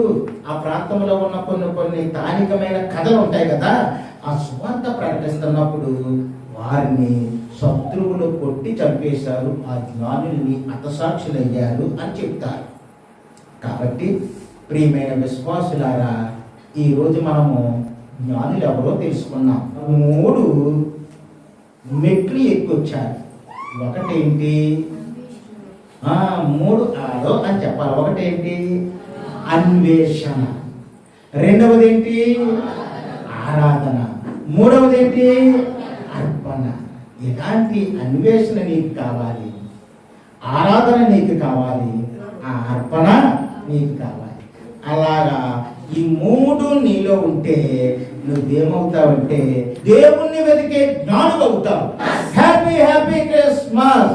ఆ ప్రాంతంలో ఉన్న కొన్ని స్థానికమైన కథలు ఉంటాయి కదా, ఆ సువార్త ప్రకటిస్తున్నప్పుడు వారిని శత్రువులు కొట్టి చంపేశారు, ఆ జ్ఞానుల్ని హతసాక్షులయ్యారు అని చెప్తారు. కాబట్టి ప్రియమైన విశ్వాసులారా, ఈరోజు మనము జ్ఞానులు ఎవరో తెలుసుకున్నాం. 3 మెట్లు ఎక్కొచ్చారు. ఒకటేంటి? 3 అని చెప్పాలి. ఒకటేంటి? అన్వేషణ. రెండవది ఏంటి? ఆరాధన. మూడవది ఏంటి? అర్పణ. ఎలాంటి అన్వేషణ నీకు కావాలి, ఆరాధన నీకు కావాలి, ఆ అర్పణ నీకు కావాలి. అలాగా ఈ 3 నీలో ఉంటే నువ్వేమవుతావంటే దేవుణ్ణి వెతికే జ్ఞానం అవుతావు. Happy happy Christmas.